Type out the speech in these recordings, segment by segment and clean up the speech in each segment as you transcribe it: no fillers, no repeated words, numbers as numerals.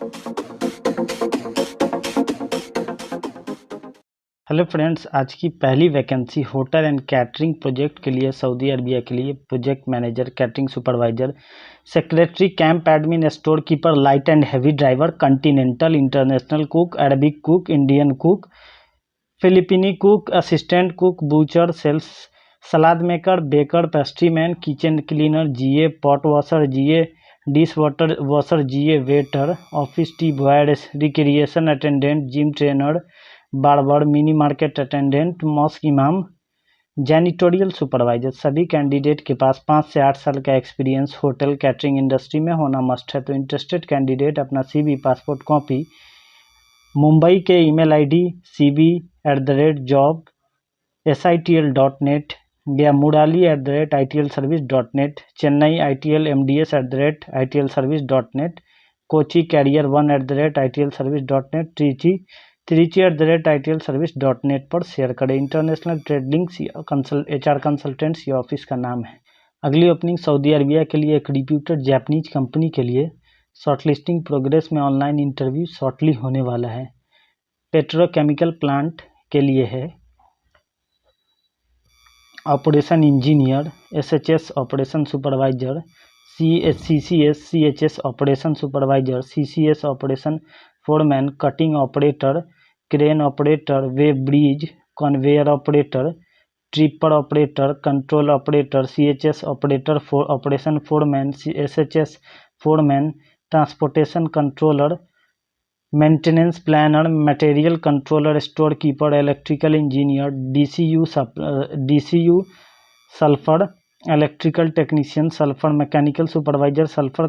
Hello friends, आज की पहली vacancy hotel and catering project के लिए सऊदी अरबिया के लिए project manager, catering supervisor, secretary, camp admin, store keeper, light and heavy driver, continental, international cook, Arabic cook, Indian cook, Filipino cook, assistant cook, butcher, sales, salad maker, baker, pastry man, kitchen cleaner, GA, pot washer, GA, dish water washer, GA, waiter, office tea boy, recreation attendant, gym trainer, barber, mini market attendant, mosque इमाम, जैनिटोरियल supervisor. सभी candidate के पास 5 से 8 साल का experience hotel catering industry में होना must है। तो इंटरेस्टेड कैंडिडेट अपना CV, पासपोर्ट कॉपी मुंबई के ईमेल ID cv@job@sitl.net या murali@itlservice.net, Chennai ITLMDS@itlservice.net, Kochi career1@itlservice.net, त्रिची@itlservice.net पर शेयर करें। International trade links HR consultants ये ऑफिस का नाम है। अगली ओपनिंग सऊदी अरबिया के लिए एक रिप्यूटेड जापानीज कंपनी के लिए शॉर्टलिस्टिंग प्रोग्रेस में ऑनलाइन इंटरव्यू शॉर्टली होने वाला है। पेट्रोकेमिकल प्लांट के लिए है operation engineer, SHS operation supervisor, CCS CHS operation supervisor, CCS operation foreman, cutting operator, crane operator, weigh bridge, conveyor operator, tripper operator, control operator, CHS operator, operation foreman, SHS foreman, transportation controller, maintenance planner, material controller, store keeper, electrical engineer, DCU sulphur, electrical technician, sulphur mechanical supervisor, sulphur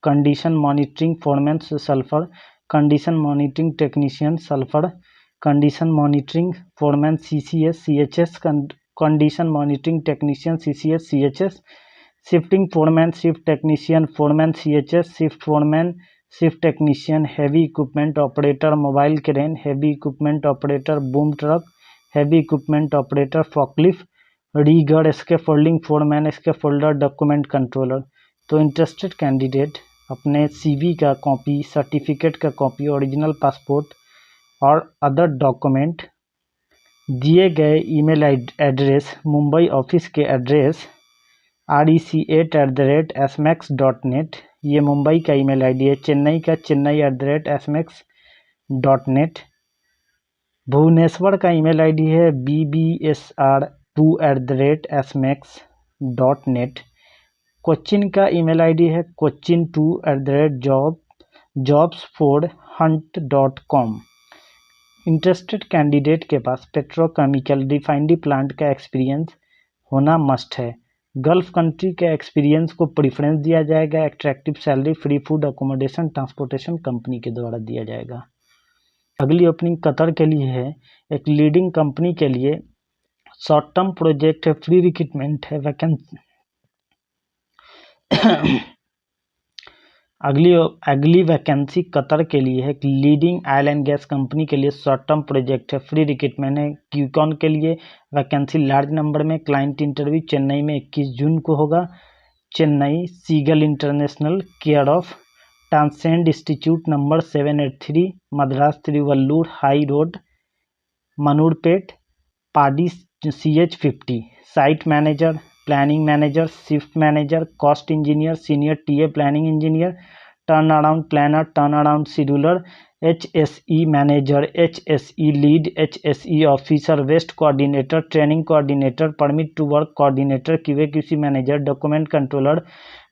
condition monitoring foreman, sulphur condition monitoring technician, sulphur condition monitoring foreman, CCS CHS condition monitoring technician, CCS CHS, shifting foreman, shift technician, foreman, CHS shift foreman, shift technician, heavy equipment operator, mobile crane, heavy equipment operator, boom truck, heavy equipment operator, forklift, rigger, scaffolding foreman, scaffolder, document controller. तो interested candidate अपने CV का copy, certificate का copy, original passport और other document दिए गए email address, Mumbai office के address rec8@smax.net, ये मुंबई का ईमेल ID है। चेन्नई का chennai@smax.net, भुवनेश्वर का ईमेल ID है bbsr2@smax.net, कोच्चिन का ईमेल ID है cochin2@jobs4hunt.com। इंटरेस्टेड कैंडिडेट के पास पेट्रोकेमिकल रिफाइनरी प्लांट का एक्सपीरियंस होना मस्ट है। गल्फ कंट्री के एक्सपीरियंस को प्रेफरेंस दिया जाएगा। Attractive salary, free food, accommodation, transportation company के द्वारा दिया जाएगा। अगली ओपनिंग कतर के लिए है, एक लीडिंग कंपनी के लिए शॉर्ट टर्म प्रोजेक्ट है, फ्री रिक्रूटमेंट है। वैकेंसी अगली वैकेंसी कतर के लिए है, एक leading oil and gas company के लिए शॉर्ट टर्म प्रोजेक्ट है, फ्री रिक्रूटमेंट है। क्यूकॉन के लिए वैकेंसी लार्ज नंबर में। क्लाइंट इंटरव्यू चेन्नई में 21 जून को होगा। Chennai Seagull International, care of Transcend Institute number 783, Madras Tiruvallur high road, Manurpet, Padi, CH50। Site manager, planning manager, shift manager, cost engineer, senior TA planning engineer, turn around planner, turn around scheduler, HSE manager, HSE lead, HSE officer, waste coordinator, training coordinator, permit to work coordinator, QA/QC manager, document controller,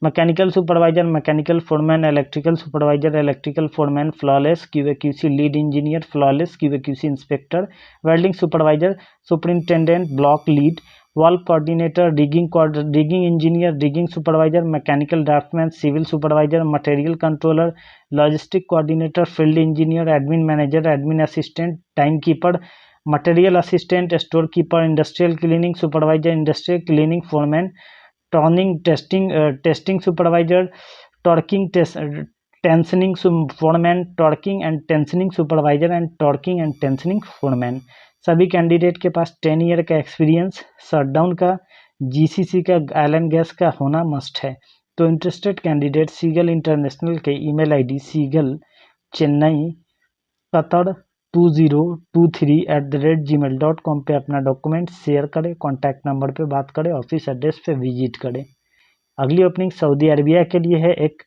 mechanical supervisor, mechanical foreman, electrical supervisor, electrical foreman, flawless QA/QC lead engineer, flawless QA/QC inspector, welding supervisor, superintendent, block lead, valve coordinator, rigging engineer, rigging supervisor, mechanical draftman, civil supervisor, material controller, logistic coordinator, field engineer, admin manager, admin assistant, time keeper, material assistant, store keeper, industrial cleaning supervisor, industrial cleaning foreman, turning testing supervisor, torquing tensioning foreman, torquing and tensioning supervisor and torquing and tensioning foreman. सभी candidate के पास 10 year का experience, shutdown का, GCC का, oil and gas का होना must है। तो interested candidate seagull international के email ID Chennai Qatar 2023@gmail.com पे अपना डॉक्यूमेंट शेयर करें, कॉन्टैक्ट नंबर पे बात करें, ऑफिस एड्रेस पे विजिट करें। अगली ओपनिंग सऊदी अरबिया के लिए है। एक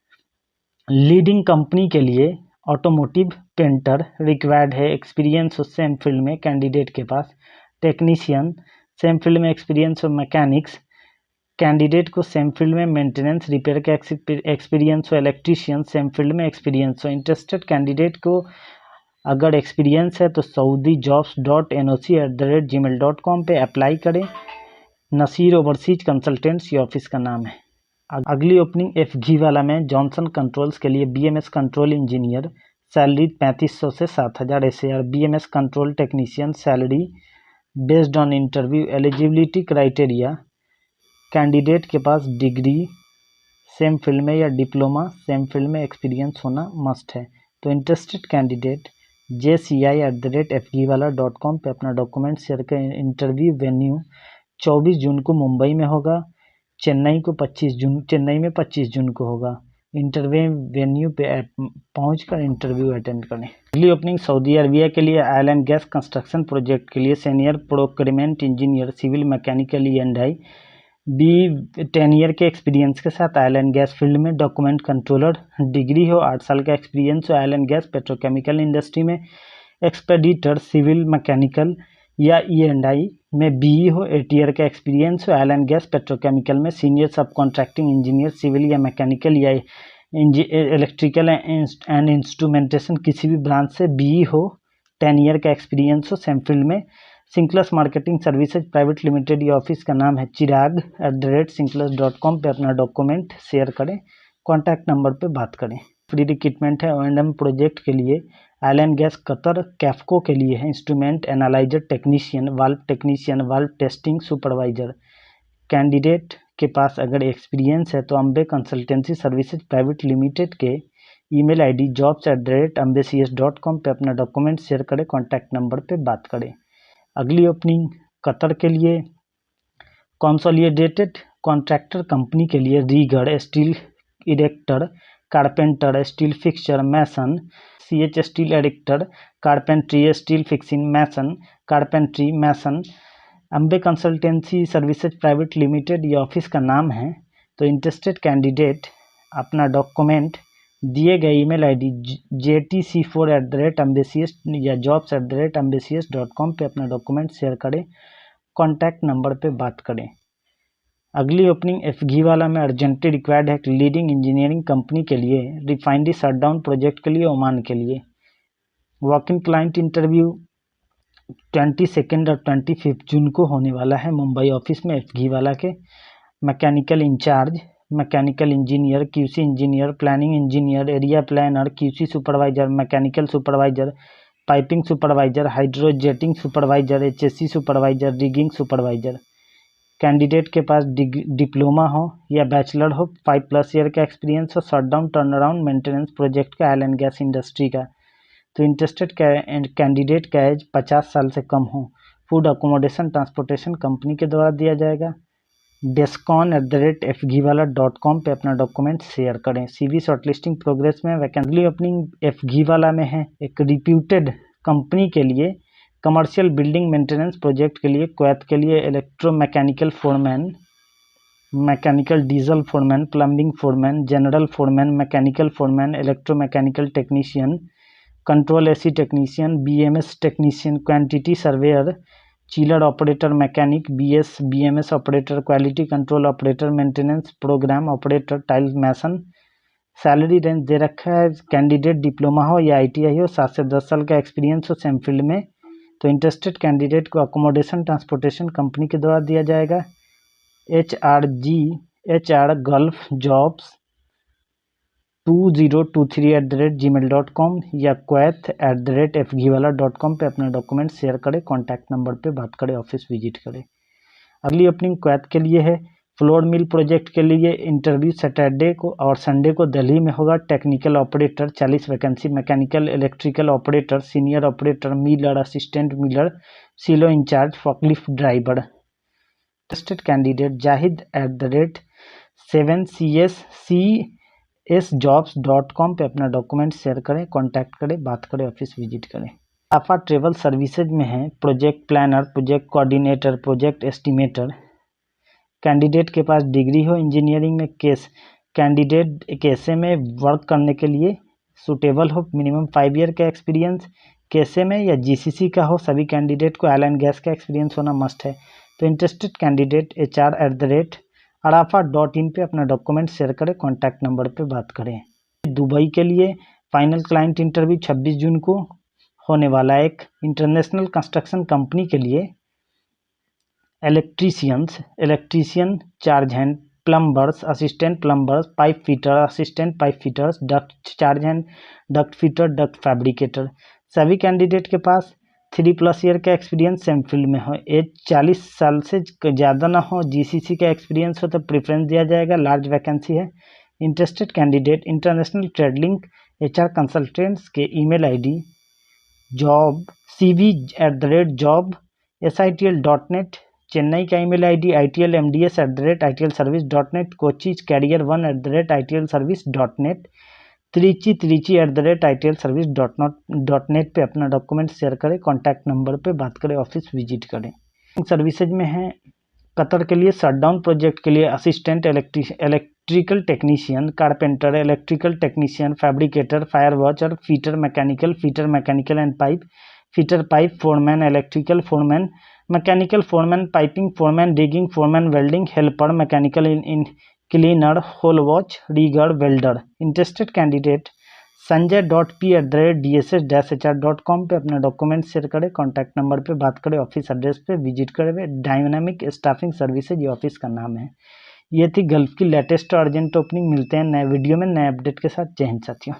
लीडिंग कंपनी के लिए ऑटोमोटिव पेंटर रिक्वायर्ड है, एक्सपीरियंस हो सेम फील्ड में कैंडिडेट के पास। टेक्नीशियन सेम फील्ड में एक्सपीरियंस हो, मैकेनिक्स कैंडिडेट को सेम फील्ड में मेंटेनेंस रिपेयर का एक्सपीरियंस हो, इलेक्ट्रीशियन सेम फील्ड में एक्सपीरियंस हो। इंटरेस्टेड कैंडिडेट को अगर एक्सपीरियंस है तो saudijobs.noc@gmail.com पे अप्लाई करें। नसीर ओवरसीज कंसल्टेंट्स ये ऑफिस का नाम है। अगली ओपनिंग एफजी वाला में जॉनसन कंट्रोल्स के लिए बीएमएस कंट्रोल इंजीनियर, सैलरी 3500 से 7000 SAR. BMS control technician salary based on interview. Eligibility criteria candidate के पास डिग्री सेम फील्ड में या डिप्लोमा सेम फील्ड में एक्सपीरियंस होना मस्ट है। तो इंटरेस्टेड कैंडिडेट jci@fgwala.com पे अपना डॉक्यूमेंट शेयर करें। इंटरव्यू वेन्यू 24 जून को मुंबई में होगा, चेन्नई में 25 जून को होगा। इंटरव्यू वेन्यू पे पहुंचकर इंटरव्यू अटेंड करें। अगली ओपनिंग सऊदी अरबिया के लिए oil and gas construction project के लिए senior procurement engineer civil mechanical E&I 10 year के एक्सपीरियंस के साथ ऑयल एंड गैस फील्ड में। डॉक्यूमेंट कंट्रोलर डिग्री हो, 8 साल का एक्सपीरियंस हो oil and gas petrochemical industry में। एक्सपेडिटर सिविल मैकेनिकल या E&I में BE हो, 8 ईयर का एक्सपीरियंस हो ऑयल एंड गैस पेट्रोकेमिकल में। सीनियर सब कॉन्ट्रैक्टिंग इंजीनियर सिविल या मैकेनिकल या इलेक्ट्रिकल एंड इंस्ट्रूमेंटेशन किसी भी ब्रांच से BE हो, 10 ईयर का एक्सपीरियंस हो सेम फील्ड में। सिंक्लस मार्केटिंग सर्विसेज प्राइवेट लिमिटेड, ये ऑफिस का नाम है। chirag@sinclass.com पे अपना डॉक्यूमेंट शेयर करें, कॉन्टैक्ट नंबर पे बात करें। फ्री रिक्रूटमेंट है O&M प्रोजेक्ट के लिए। ऑयल एंड गैस कतर कैफको के लिए है। Instrument analyser technician, valve testing supervisor. Candidate के पास अगर एक्सपीरियंस है तो Ambe consultancy services private limited के ईमेल ID jobs@embassy.com पे अपना डॉक्यूमेंट शेयर करें, कॉन्टैक्ट नंबर पे बात करें। अगली ओपनिंग कतर के लिए कंसोलिडेटेड कॉन्ट्रैक्टर कंपनी के लिए rigger, steel erector, carpenter, steel fixer, mason, CH steel erector, carpentry, steel fixing, mason, carpentry, mason. Ambe consultancy services private limited, ये ऑफिस का नाम है। तो इंटरेस्टेड कैंडिडेट अपना डॉक्यूमेंट दिए गए ईमेल ID jtc4@embassy या jobs@embassy.com पे अपना डॉक्यूमेंट शेयर करें, कॉन्टैक्ट नंबर पे बात करें। अगली ओपनिंग एफगी वाला में अर्जेंटली रिक्वायर्ड है। एक लीडिंग इंजीनियरिंग कंपनी के लिए रिफाइनरी शटडाउन प्रोजेक्ट के लिए ओमान के लिए। वॉक इन क्लाइंट इंटरव्यू 22 और 25 जून को होने वाला है मुंबई ऑफिस में एफगी वाला के। Mechanical incharge, mechanical engineer, QC engineer, planning engineer, area planner, QC supervisor, mechanical supervisor, piping supervisor, hydrojetting supervisor, HSC supervisor, rigging supervisor. Candidate के पास डिप्लोमा हो या बैचलर हो, 5+ ईयर का एक्सपीरियंस हो शटडाउन टर्नअराउंड मेंटेनेंस प्रोजेक्ट का oil and gas industry का। तो इंटरेस्टेड कैंडिडेट का एज 50 साल से कम हो। फूड अकोमोडेशन ट्रांसपोर्टेशन कंपनी के द्वारा दिया जाएगा। descon@fgwala.com पे अपना डॉक्यूमेंट शेयर करें। CV शॉर्टलिस्टिंग प्रोग्रेस में। वैकेंसी ओपनिंग एफगीवाला में है। एक रिप्यूटेड कंपनी के लिए कमर्शियल बिल्डिंग मेंटेनेंस प्रोजेक्ट के लिए क्वैत के लिए electromechanical foreman, mechanical diesel foreman, plumbing foreman, general foreman, mechanical foreman, electromechanical technician, control AC technician, BMS technician, quantity surveyor, chiller operator mechanic, BMS operator, quality control operator, maintenance program operator, tile mason. Salary range दे रखा है। Candidate diploma हो या ITI हो, 7 से 10 साल का experience हो सेम फील्ड में। तो इंटरेस्टेड कैंडिडेट को अकोमोडेशन ट्रांसपोर्टेशन कंपनी के द्वारा दिया जाएगा। HR गल्फ जॉब्स 2023@gmail.com या quath@fgwala.com पे अपना डॉक्यूमेंट शेयर करें, कॉन्टैक्ट नंबर पे बात करें, ऑफिस विजिट करें। अगली ओपनिंग क्वैथ के लिए है। फ्लोर मिल प्रोजेक्ट के लिए इंटरव्यू सैटरडे को और संडे को दिल्ली में होगा। Technical operator 40 vacancy, mechanical electrical operator, senior operator, miller, assistant miller, silo in charge, forklift driver. Interested candidate Zahid @7CSC SJobs.com पे अपना डॉक्यूमेंट शेयर करें, कॉन्टैक्ट करें, बात करें, ऑफिस विजिट करें। अराफा ट्रेवल सर्विसेज में है project planner, project coordinator, project estimator. Candidate के पास डिग्री हो इंजीनियरिंग में, कैंडिडेट कैसे में वर्क करने के लिए सूटेबल हो, मिनिमम 5 ईयर का एक्सपीरियंस कैसे में या GCC का हो। सभी कैंडिडेट को ऑयल एंड गैस का एक्सपीरियंस होना मस्ट है। तो इंटरेस्टेड कैंडिडेट HR@arafa.in पे अपना डॉक्यूमेंट शेयर करें, कॉन्टैक्ट नंबर पे बात करें। दुबई के लिए फाइनल क्लाइंट इंटरव्यू 26 जून को होने वाला है। एक इंटरनेशनल कंस्ट्रक्शन कंपनी के लिए electrician, charge hand, plumbers, assistant plumbers, pipe fitter, assistant pipe fitters, duct charge hand, duct fitter, duct fabricator. सभी कैंडिडेट के पास 3+ ईयर का एक्सपीरियंस सेम फील्ड में हो, एज 40 साल से ज़्यादा ना हो, GCC का एक्सपीरियंस हो तो प्रेफरेंस दिया जाएगा। लार्ज वैकेंसी है। Interested candidate international trade link HR consultants के ईमेल ID cv@job@sitl.net, चेन्नई का email ID itlmds@itlservice.net, Kochi career1@itlservice.net, Trichy @itlservice.net पे अपना डॉक्यूमेंट शेयर करें, कॉन्टैक्ट नंबर पे बात करें, ऑफिस विजिट करें। सर्विसेज में है कतर के लिए शटडाउन प्रोजेक्ट के लिए assistant electrical technician, carpenter, electrical technician, fabricator, fire watcher, fitter mechanical and pipe, fitter pipe foreman, electrical foreman, mechanical foreman, piping foreman, digging foreman, welding helper, mechanical cleaner, hole watch, rigger, welder. Interested candidate sanjay.p@dss-hr.com पे अपना document share करें, contact number पे बात करें, office address पे visit करें। Dynamic staffing services ये office का नाम है। ये थी गल्फ की लेटेस्ट और अर्जेंट ओपनिंग। मिलते हैं नए वीडियो में नए अपडेट के साथ। जय हिंद साथियों।